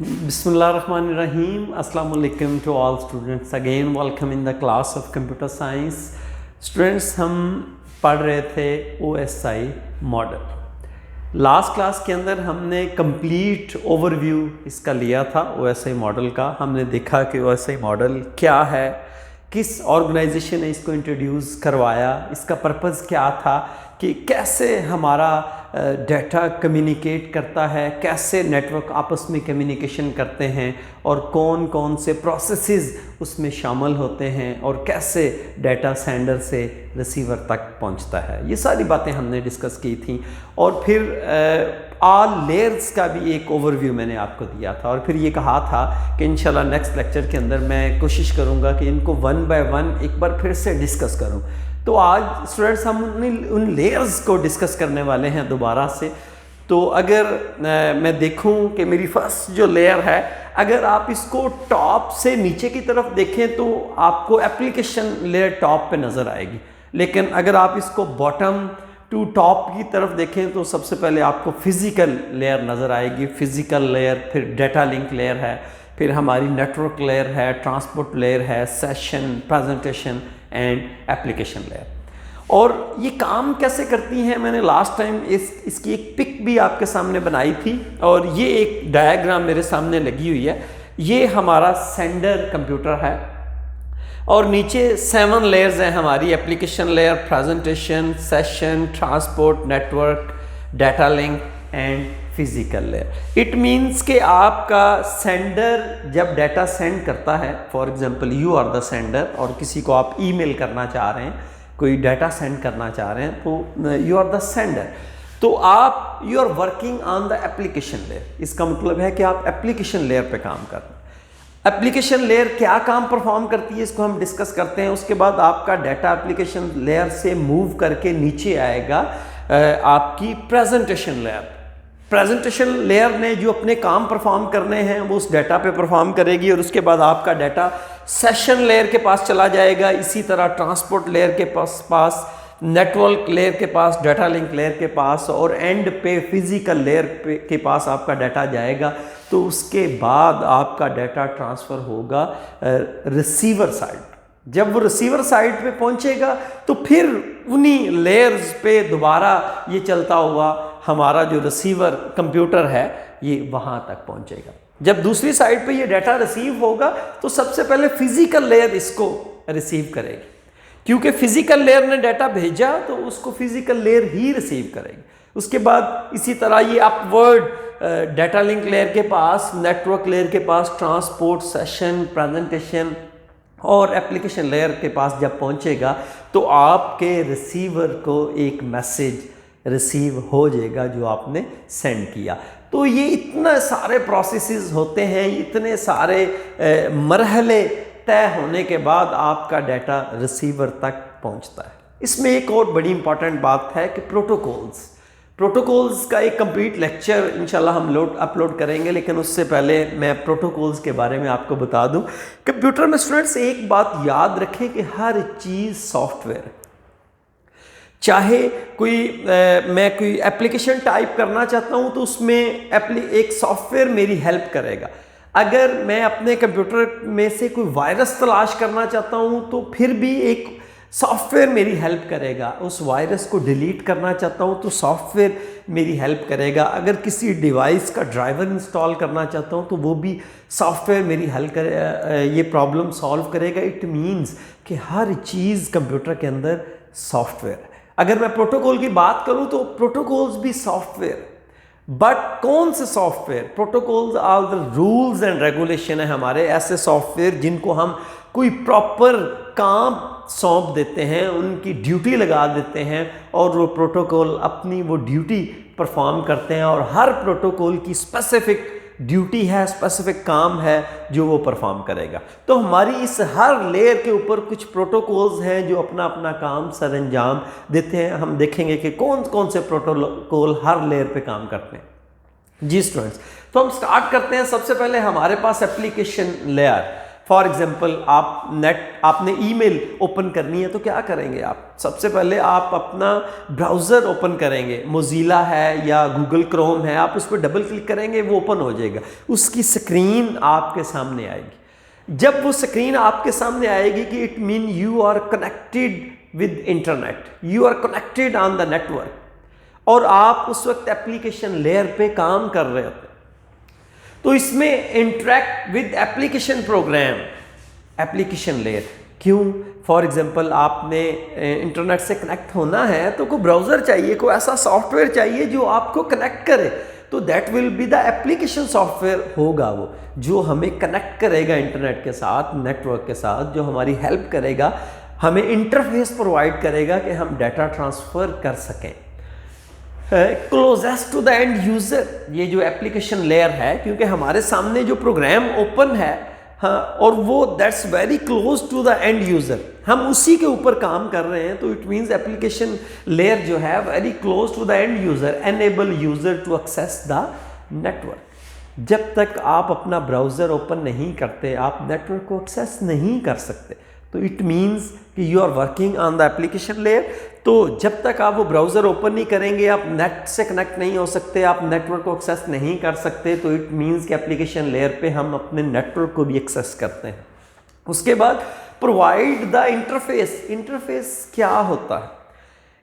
Bismillahirrahmanirrahim. Assalamu alaikum to all students. Again welcome in the class of computer science. Students, हम पढ़ रहे थे OSI model. Last class के अंदर हमने कंप्लीट ओवरव्यू इसका लिया था OSI मॉडल का। हमने देखा कि OSI मॉडल क्या है, किस ऑर्गेनाइजेशन ने इसको इंट्रोड्यूस करवाया, इसका पर्पज़ क्या था, कि कैसे हमारा डाटा कम्युनिकेट करता है, कैसे नेटवर्क आपस में कम्युनिकेशन करते हैं और कौन कौन से प्रोसेसेस उसमें शामिल होते हैं और कैसे डाटा सेंडर से रिसीवर तक पहुंचता है। ये सारी बातें हमने डिस्कस की थी और फिर ऑल लेयर्स का भी एक ओवरव्यू मैंने आपको दिया था और फिर ये कहा था कि इंशाल्लाह नेक्स्ट लेक्चर के अंदर मैं कोशिश करूँगा कि इनको वन बाय वन एक बार फिर से डिस्कस करूँ। तो आज स्टूडेंट्स हम उन लेयर्स को डिस्कस करने वाले हैं दोबारा से। तो अगर मैं देखूं कि मेरी फर्स्ट जो लेयर है, अगर आप इसको टॉप से नीचे की तरफ देखें तो आपको एप्लीकेशन लेयर टॉप पे नज़र आएगी, लेकिन अगर आप इसको बॉटम टू टॉप की तरफ देखें तो सबसे पहले आपको फिज़िकल लेयर नज़र आएगी। फिज़िकल लेयर, फिर डाटा लिंक लेयर है, फिर हमारी नेटवर्क लेयर है, ट्रांसपोर्ट लेयर है, session, presentation and application layer. और ये काम कैसे करती हैं, मैंने लास्ट टाइम इसकी एक पिक भी आपके सामने बनाई थी और ये एक डायग्राम मेरे सामने लगी हुई है। ये हमारा सेंडर कंप्यूटर है और नीचे 7 लेयर्स हैं हमारी: application layer, presentation, session, transport, network, data link and physical layer. It means कि आपका सेंडर जब डाटा सेंड करता है, for example you are the sender और किसी को आप ईमेल करना चाह रहे हैं, कोई डाटा सेंड करना चाह रहे हैं, तो यू आर द सेंडर। तो आप you are working on the application layer. इसका मतलब है कि आप एप्लीकेशन लेयर पे काम कर रहे हैं। एप्लीकेशन लेयर क्या काम परफॉर्म करती है इसको हम डिस्कस करते हैं। उसके बाद आपका डाटा एप्लीकेशन लेयर से मूव करके नीचे आएगा आपकी प्रेजेंटेशन लेयर। प्रेजेंटेशन लेयर ने जो अपने काम परफॉर्म करने हैं वो उस डाटा पे परफॉर्म करेगी और उसके बाद आपका डाटा सेशन लेयर के पास चला जाएगा। इसी तरह ट्रांसपोर्ट लेयर के पास नेटवर्क लेयर के पास, डाटा लिंक लेयर के पास और एंड पे फिजिकल लेयर के पास आपका डाटा जाएगा। तो उसके बाद आपका डाटा ट्रांसफ़र होगा रिसीवर साइड। जब वो रिसीवर साइड पे पहुंचेगा तो फिर उन्हीं लेयर्स पे दोबारा ये चलता हुआ हमारा जो रिसीवर कंप्यूटर है ये वहां तक पहुंचेगा। जब दूसरी साइड पे ये डाटा रिसीव होगा तो सबसे पहले फिजिकल लेयर इसको रिसीव करेगी, क्योंकि फिजिकल लेयर ने डाटा भेजा तो उसको फिजिकल लेयर ही रिसीव करेगी। उसके बाद इसी तरह ये अपवर्ड डाटा लिंक लेयर के पास, नेटवर्क लेयर के पास, ट्रांसपोर्ट, सेशन, प्रेजेंटेशन और एप्लीकेशन लेयर के पास जब पहुंचेगा तो आपके रिसीवर को एक मैसेज रिसीव हो जाएगा जो आपने सेंड किया। तो ये इतने सारे प्रोसेसेस होते हैं, इतने सारे मरहले तय होने के बाद आपका डाटा रिसीवर तक पहुंचता है। इसमें एक और बड़ी इंपॉर्टेंट बात है कि प्रोटोकॉल्स का एक कंप्लीट लेक्चर इंशाल्लाह हम अपलोड करेंगे, लेकिन उससे पहले मैं प्रोटोकॉल्स के बारे में आपको बता दूं। कंप्यूटर में स्टूडेंट्स एक बात याद रखें कि हर चीज़ सॉफ्टवेयर, चाहे मैं कोई एप्लीकेशन टाइप करना चाहता हूं तो उसमें एक सॉफ्टवेयर मेरी हेल्प करेगा। अगर मैं अपने कंप्यूटर में से कोई वायरस तलाश करना चाहता हूं तो फिर भी एक सॉफ्टवेयर मेरी हेल्प करेगा। उस वायरस को डिलीट करना चाहता हूं तो सॉफ्टवेयर मेरी हेल्प करेगा। अगर किसी डिवाइस का ड्राइवर इंस्टॉल करना चाहता हूं तो वो भी सॉफ्टवेयर मेरी हेल्प ये प्रॉब्लम सॉल्व करेगा। इट मीन्स कि हर चीज़ कंप्यूटर के अंदर सॉफ्टवेयर है। अगर मैं प्रोटोकॉल की बात करूं तो प्रोटोकॉल्स भी सॉफ्टवेयर, बट कौन से software? Protocols are the rules and regulation है हमारे, ऐसे सॉफ्टवेयर जिनको हम कोई प्रॉपर काम सौंप देते हैं, उनकी ड्यूटी लगा देते हैं और वो प्रोटोकॉल अपनी वो ड्यूटी परफॉर्म करते हैं और हर प्रोटोकॉल की स्पेसिफिक ड्यूटी है, स्पेसिफिक काम है जो वो परफॉर्म करेगा। तो हमारी इस हर लेयर के ऊपर कुछ प्रोटोकॉल्स हैं जो अपना अपना काम सर अंजाम देते हैं। हम देखेंगे कि कौन कौन से प्रोटोकॉल हर लेयर पे काम करते हैं। जी स्टूडेंट्स, तो हम स्टार्ट करते हैं। सबसे पहले हमारे पास एप्लीकेशन लेयर। फॉर एग्जांपल आपने ईमेल ओपन करनी है तो क्या करेंगे आप? सबसे पहले आप अपना ब्राउज़र ओपन करेंगे, मोज़िला है या गूगल क्रोम है, आप उस पर डबल क्लिक करेंगे, वो ओपन हो जाएगा, उसकी स्क्रीन आपके सामने आएगी। जब वो स्क्रीन आपके सामने आएगी कि it mean you are connected with internet, you are connected on the network, और आप उस वक्त एप्लीकेशन लेयर पे काम कर रहे होते हैं। तो इसमें interact with application program, application layer. क्यों? फॉर एग्जांपल आपने इंटरनेट से कनेक्ट होना है तो कोई ब्राउज़र चाहिए, कोई ऐसा सॉफ्टवेयर चाहिए जो आपको कनेक्ट करे, तो that will be the application software होगा वो, जो हमें कनेक्ट करेगा इंटरनेट के साथ, नेटवर्क के साथ, जो हमारी हेल्प करेगा, हमें इंटरफेस प्रोवाइड करेगा कि हम डाटा ट्रांसफ़र कर सकें closest to the end user. ये जो एप्लीकेशन लेयर है, क्योंकि हमारे सामने जो प्रोग्राम ओपन है, हाँ, और वो that's very close to the end user, हम उसी के ऊपर काम कर रहे हैं, तो इट मीन्स एप्लीकेशन लेयर जो है very close to the end user, enable user to access the network. जब तक आप अपना ब्राउज़र ओपन नहीं करते, आप नेटवर्क को एक्सेस नहीं कर सकते। तो इट मीन्स कि you are working on the application layer. तो जब तक आप वो ब्राउज़र ओपन नहीं करेंगे, आप नेट से कनेक्ट नहीं हो सकते, आप नेटवर्क को एक्सेस नहीं कर सकते। तो इट मीन्स कि एप्लीकेशन लेयर पे हम अपने नेटवर्क को भी एक्सेस करते हैं। उसके बाद प्रोवाइड द इंटरफेस। इंटरफेस क्या होता है?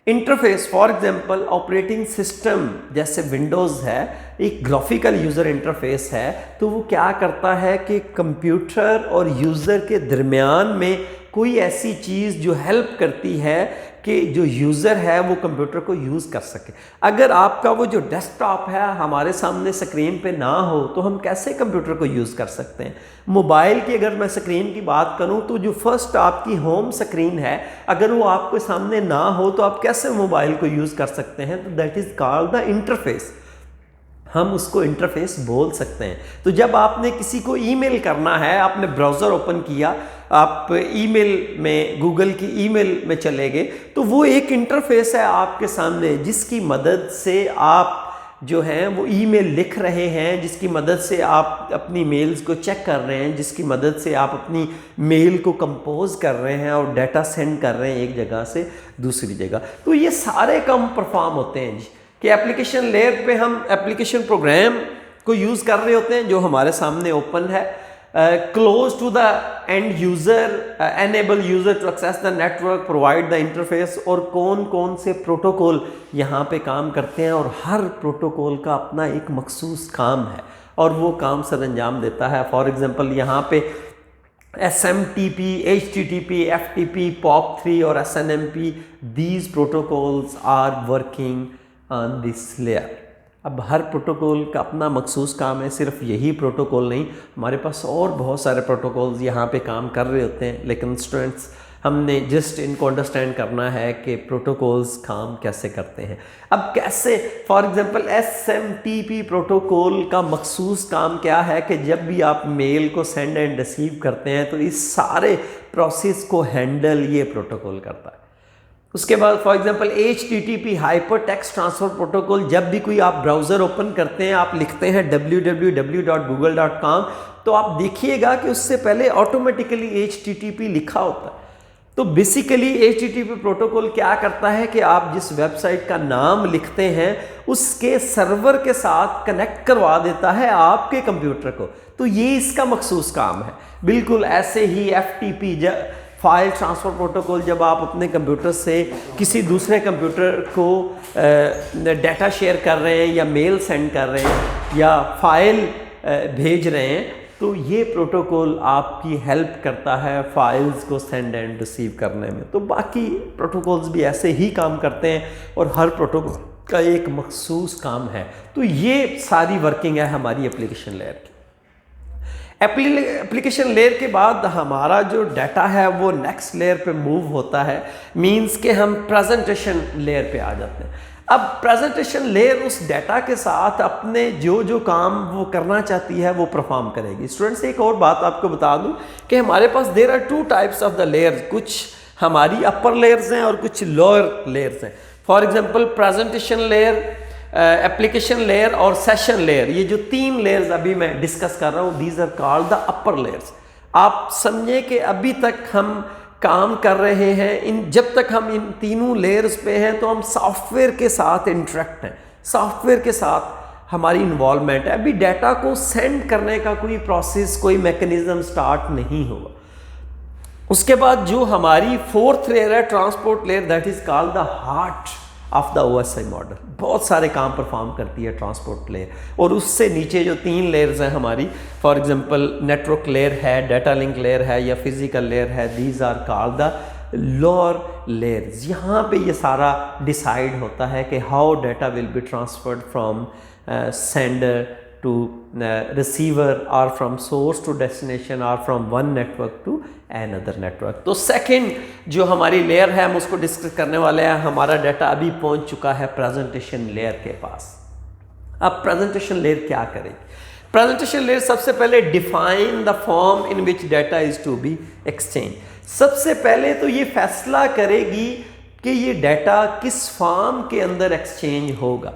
Interface for example operating system जैसे विंडोज़ है, एक ग्राफिकल यूज़र इंटरफेस है, तो वो क्या करता है कि कंप्यूटर और यूज़र के दरमियान में कोई ऐसी चीज़ जो हेल्प करती है कि जो यूज़र है वो कंप्यूटर को यूज़ कर सके। अगर आपका वो जो डेस्कटॉप है हमारे सामने स्क्रीन पे ना हो तो हम कैसे कंप्यूटर को यूज़ कर सकते हैं? मोबाइल की अगर मैं स्क्रीन की बात करूं तो जो फर्स्ट आपकी होम स्क्रीन है, अगर वो आपके सामने ना हो तो आप कैसे मोबाइल को यूज़ कर सकते हैं? तो that is called the interface. हम उसको इंटरफेस बोल सकते हैं। तो जब आपने किसी को ईमेल करना है, आपने ब्राउज़र ओपन किया, आप ईमेल में गूगल की ईमेल में चले गए, तो वो एक इंटरफेस है आपके सामने जिसकी मदद से आप जो हैं वो ईमेल लिख रहे हैं, जिसकी मदद से आप अपनी मेल्स को चेक कर रहे हैं, जिसकी मदद से आप अपनी मेल को कंपोज कर रहे हैं और डाटा सेंड कर रहे हैं एक जगह से दूसरी जगह। तो ये सारे काम परफॉर्म होते हैं जी, कि एप्लीकेशन लेयर पे हम एप्लीकेशन प्रोग्राम को यूज़ कर रहे होते हैं जो हमारे सामने ओपन है, close to the end user, enable user to access the network, provide the interface, और कौन कौन से प्रोटोकॉल यहाँ पे काम करते हैं, और हर प्रोटोकॉल का अपना एक मखसूस काम है और वो काम सर अंजाम देता है। फॉर एग्जांपल यहाँ पे SMTP, HTTP, FTP, POP3 और SNMP, these protocols are working on this layer। अब हर प्रोटोकॉल का अपना मखसूस काम है, सिर्फ यही प्रोटोकॉल नहीं, हमारे पास और बहुत सारे प्रोटोकॉल्स यहाँ पे काम कर रहे होते हैं, लेकिन स्टूडेंट्स हमने जस्ट इनको अंडरस्टैंड करना है कि प्रोटोकॉल्स काम कैसे करते हैं। अब कैसे, फॉर एग्जांपल SMTP प्रोटोकॉल का मखसूस काम क्या है कि जब भी आप मेल को सेंड एंड रिसीव करते हैं तो इस सारे प्रोसेस को हैंडल ये प्रोटोकॉल करता है। उसके बाद for example HTTP hyper text transfer protocol, जब भी कोई आप ब्राउज़र ओपन करते हैं, आप लिखते हैं www.google.com, तो आप देखिएगा कि उससे पहले ऑटोमेटिकली HTTP लिखा होता है। तो बेसिकली HTTP प्रोटोकॉल क्या करता है कि आप जिस वेबसाइट का नाम लिखते हैं उसके सर्वर के साथ कनेक्ट करवा देता है आपके कंप्यूटर को। तो ये इसका मखसूस काम है। बिल्कुल ऐसे ही FTP फाइल ट्रांसफ़र प्रोटोकॉल, जब आप अपने कंप्यूटर से किसी दूसरे कंप्यूटर को डाटा शेयर कर रहे हैं या मेल सेंड कर रहे हैं या फाइल भेज रहे हैं, तो ये प्रोटोकॉल आपकी हेल्प करता है फाइल्स को सेंड एंड रिसीव करने में। तो बाकी प्रोटोकॉल्स भी ऐसे ही काम करते हैं और हर प्रोटोकॉल का एक मखसूस काम है। तो ये सारी वर्किंग है हमारी एप्लीकेशन लेयर की। एप्लीकेशन लेयर के बाद हमारा जो डाटा है वो नेक्स्ट लेयर पे मूव होता है, मींस के हम प्रेजेंटेशन लेयर पे आ जाते हैं। अब प्रेजेंटेशन लेयर उस डाटा के साथ अपने जो जो काम वो करना चाहती है वो परफॉर्म करेगी। स्टूडेंट्स, एक और बात आपको बता दूं कि हमारे पास there are two types of the layers, कुछ हमारी अपर लेयर्स हैं और कुछ लोअर लेयर्स हैं। For example presentation layer, application layer और सेशन लेयर, ये जो तीन लेयर्स अभी मैं डिस्कस कर रहा हूँ, these are called the upper layers. आप समझें कि अभी तक हम काम कर रहे हैं जब तक हम इन तीनों लेयर्स पे हैं तो हम सॉफ्टवेयर के साथ इंटरेक्ट हैं, सॉफ्टवेयर के साथ हमारी इन्वॉल्वमेंट है। अभी डाटा को सेंड करने का कोई प्रोसेस, कोई मैकेनिज्म स्टार्ट नहीं हुआ। उसके बाद जो हमारी फोर्थ लेयर है, transport layer, that is called the heart of the OSI model. बहुत सारे काम परफॉर्म करती है ट्रांसपोर्ट लेयर। और उससे नीचे जो 3 लेयर्स हैं हमारी, फॉर एग्जांपल नेटवर्क लेयर है, डाटा लिंक लेयर है या फिजिकल लेयर है, these are called the lower layers. यहाँ पे ये सारा डिसाइड होता है कि how data will be transferred from sender to receiver और फ्रॉम सोर्स टू डेस्टिनेशन और from one network to another network. तो सेकंड जो हमारी लेयर है हम उसको डिस्कस करने वाले हैं। हमारा डाटा अभी पहुंच चुका है प्रेजेंटेशन लेयर के पास। अब प्रेजेंटेशन लेयर क्या करेगी? प्रेजेंटेशन लेयर सबसे पहले define the form in which data is to be exchange. सबसे पहले तो ये फैसला करेगी कि ये डाटा किस फॉर्म के अंदर एक्सचेंज होगा।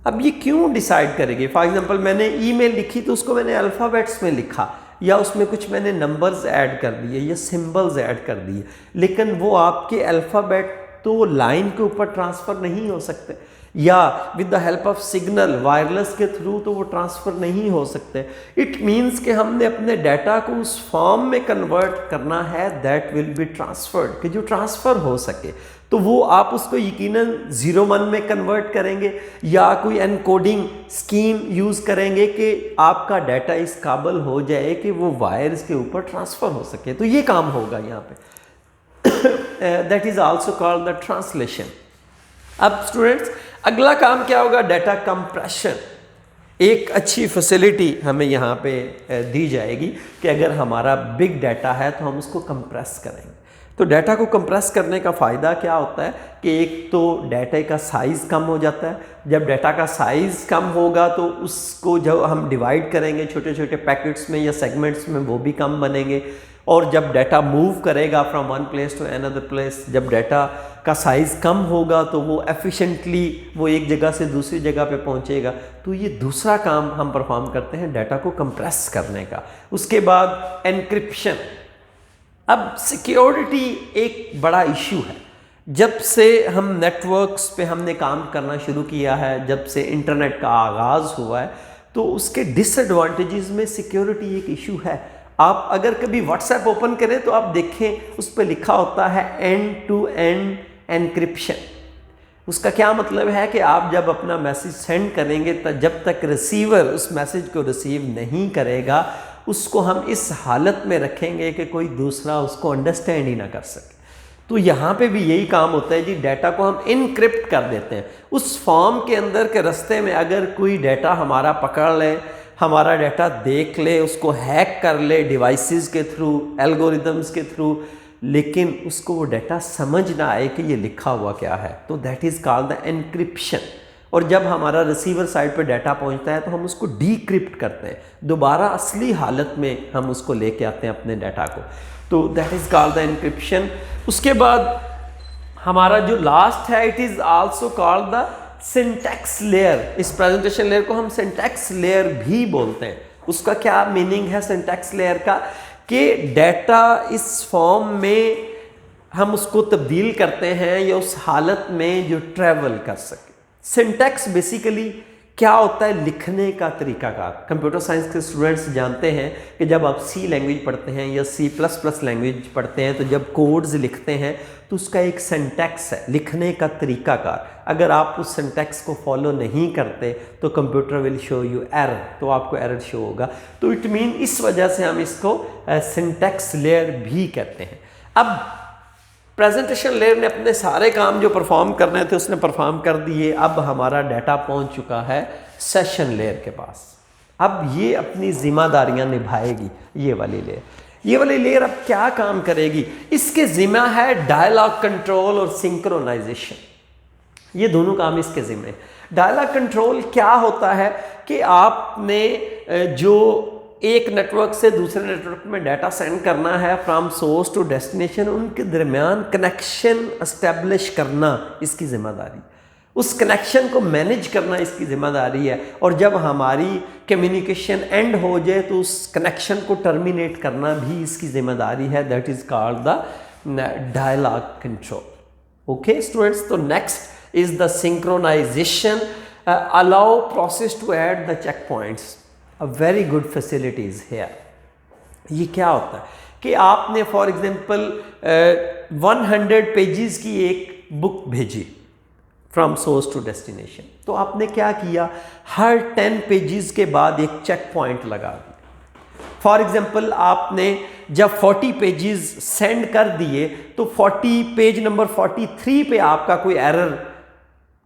अब ये क्यों डिसाइड करेगी? फॉर एग्जांपल मैंने ईमेल लिखी तो उसको मैंने अल्फ़ाबेट्स में लिखा, या उसमें कुछ मैंने नंबर्स ऐड कर दिए या सिंबल्स ऐड कर दिए, लेकिन वो आपके अल्फ़ाबेट तो लाइन के ऊपर ट्रांसफ़र नहीं हो सकते, या with the help of signal wireless के थ्रू तो वो ट्रांसफ़र नहीं हो सकते। इट मीन्स कि हमने अपने डाटा को उस फॉर्म में कन्वर्ट करना है दैट विल बी ट्रांसफर्ड, कि जो ट्रांसफ़र हो सके। तो वो आप उसको यकीनन 0-1 में कन्वर्ट करेंगे या कोई एनकोडिंग स्कीम यूज़ करेंगे कि आपका डाटा इस काबिल हो जाए कि वो वायर्स के ऊपर ट्रांसफ़र हो सके। तो ये काम होगा यहाँ पे। That is also called the translation. अब स्टूडेंट्स अगला काम क्या होगा? Data compression. एक अच्छी फैसिलिटी हमें यहाँ पे दी जाएगी कि अगर हमारा बिग डाटा है तो हम उसको कंप्रेस करेंगे। तो डाटा को कंप्रेस करने का फ़ायदा क्या होता है कि एक तो डाटा का साइज़ कम हो जाता है। जब डाटा का साइज़ कम होगा तो उसको जब हम डिवाइड करेंगे छोटे छोटे पैकेट्स में या सेगमेंट्स में, वो भी कम बनेंगे। और जब डाटा मूव करेगा from one place to another place, जब डाटा का साइज़ कम होगा तो वो एफिशिएंटली वो एक जगह से दूसरी जगह पे पहुंचेगा। तो ये दूसरा काम हम परफॉर्म करते हैं डाटा को कंप्रेस करने का। उसके बाद एनक्रिप्शन। अब सिक्योरिटी एक बड़ा इशू है। जब से हम नेटवर्क्स पे हमने काम करना शुरू किया है, जब से इंटरनेट का आगाज़ हुआ है, तो उसके डिसएडवांटेजेस में सिक्योरिटी एक इशू है। आप अगर कभी व्हाट्सएप ओपन करें तो आप देखें उस पर लिखा होता है एंड टू एंड एनक्रिप्शन। उसका क्या मतलब है कि आप जब अपना मैसेज सेंड करेंगे तो जब तक रिसीवर उस मैसेज को रिसीव नहीं करेगा उसको हम इस हालत में रखेंगे कि कोई दूसरा उसको अंडरस्टैंड ही ना कर सके। तो यहाँ पे भी यही काम होता है जी, डाटा को हम इनक्रिप्ट कर देते हैं। उस फॉर्म के अंदर के रास्ते में अगर कोई डाटा हमारा पकड़ ले, हमारा डाटा देख ले, उसको हैक कर ले डिवाइसेस के थ्रू, एल्गोरिदम्स के थ्रू, लेकिन उसको वो डाटा समझ ना आए कि ये लिखा हुआ क्या है, तो that is called the encryption. और जब हमारा रिसीवर साइड पे डाटा पहुंचता है तो हम उसको डीक्रिप्ट करते हैं, दोबारा असली हालत में हम उसको लेके आते हैं अपने डाटा को। तो that is called the encryption. उसके बाद हमारा जो लास्ट है, it is also called the syntax layer. इस प्रेजेंटेशन लेयर को हम सिंटैक्स लेयर भी बोलते हैं। उसका क्या मीनिंग है सिंटैक्स लेयर का? कि डाटा इस फॉर्म में हम उसको तब्दील करते हैं या उस हालत में जो ट्रैवल कर सके। सिंटैक्स बेसिकली क्या होता है? लिखने का तरीकाकार। कंप्यूटर साइंस के स्टूडेंट्स जानते हैं कि जब आप सी लैंग्वेज पढ़ते हैं या C++ लैंग्वेज पढ़ते हैं तो जब कोड्स लिखते हैं तो उसका एक सिंटैक्स है, लिखने का तरीकाकार। अगर आप उस सिंटैक्स को फॉलो नहीं करते तो computer will show you error, तो आपको एरर शो होगा। तो इट मीन इस वजह से हम इसको सिंटैक्स लेयर भी कहते हैं। अब प्रेजेंटेशन लेयर ने अपने सारे काम जो परफॉर्म करने थे उसने परफॉर्म कर दिए। अब हमारा डाटा पहुंच चुका है सेशन लेयर के पास। अब ये अपनी जिम्मेदारियां निभाएगी। ये वाली लेयर अब क्या काम करेगी? इसके जिम्मा है डायलॉग कंट्रोल और सिंक्रोनाइजेशन। ये दोनों काम इसके जिम्मे। डायलॉग कंट्रोल क्या होता है कि आपने जो एक नेटवर्क से दूसरे नेटवर्क में डाटा सेंड करना है फ्रॉम सोर्स टू डेस्टिनेशन, उनके दरमियान कनेक्शन एस्टेब्लिश करना इसकी जिम्मेदारी। उस कनेक्शन को मैनेज करना इसकी जिम्मेदारी है, और जब हमारी कम्युनिकेशन एंड हो जाए तो उस कनेक्शन को टर्मिनेट करना भी इसकी जिम्मेदारी है। That is called the dialogue control. Okay students, तो next is the synchronization allow process to add the check points, a very good facilities here. ये क्या होता है कि आपने फॉर एग्जांपल 100 पेजेस की एक बुक भेजी फ्रॉम सोर्स टू डेस्टिनेशन, तो आपने क्या किया, हर 10 पेजेस के बाद एक चेक पॉइंट लगा दिया। फॉर एग्जांपल आपने जब 40 पेजेस सेंड कर दिए तो पेज नंबर 43 पे आपका कोई एरर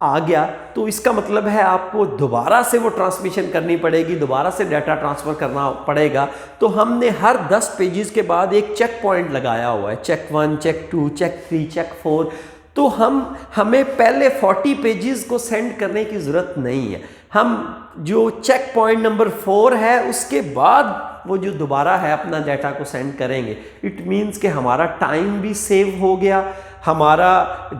आ गया, तो इसका मतलब है आपको दोबारा से वो ट्रांसमिशन करनी पड़ेगी, दोबारा से डाटा ट्रांसफ़र करना पड़ेगा। तो हमने हर 10 पेजेस के बाद एक चेक पॉइंट लगाया हुआ है, चेक 1, चेक 2, चेक 3, चेक 4। तो हमें पहले 40 पेजेस को सेंड करने की ज़रूरत नहीं है। हम जो चेक पॉइंट नंबर 4 है उसके बाद वो जो दोबारा है अपना डाटा को सेंड करेंगे। इट मीन्स कि हमारा टाइम भी सेव हो गया, हमारा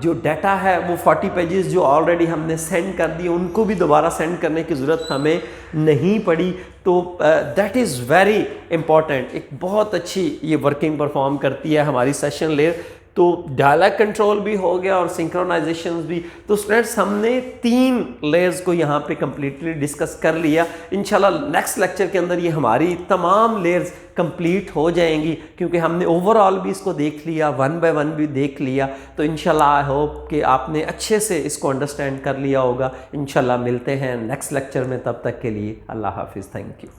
जो डाटा है वो 40 पेजेस जो ऑलरेडी हमने सेंड कर दिए उनको भी दोबारा सेंड करने की ज़रूरत हमें नहीं पड़ी। तो दैट इज़ वेरी इंपॉर्टेंट, एक बहुत अच्छी ये वर्किंग परफॉर्म करती है हमारी सेशन लेयर। तो डायलॉग कंट्रोल भी हो गया और सिंक्रोनाइजेशन भी। तो स्टूडेंट्स हमने 3 लेयर्स को यहाँ पे कम्प्लीटली डिस्कस कर लिया। इंशाल्लाह नेक्स्ट लेक्चर के अंदर ये हमारी तमाम लेयर्स कंप्लीट हो जाएंगी, क्योंकि हमने ओवरऑल भी इसको देख लिया, 1 बाय 1 भी देख लिया। तो इंशाल्लाह आई होप कि आपने अच्छे से इसको अंडरस्टैंड कर लिया होगा। इंशाल्लाह मिलते हैं नेक्स्ट लेक्चर में, तब तक के लिए अल्लाह हाफिज़, थैंक यू।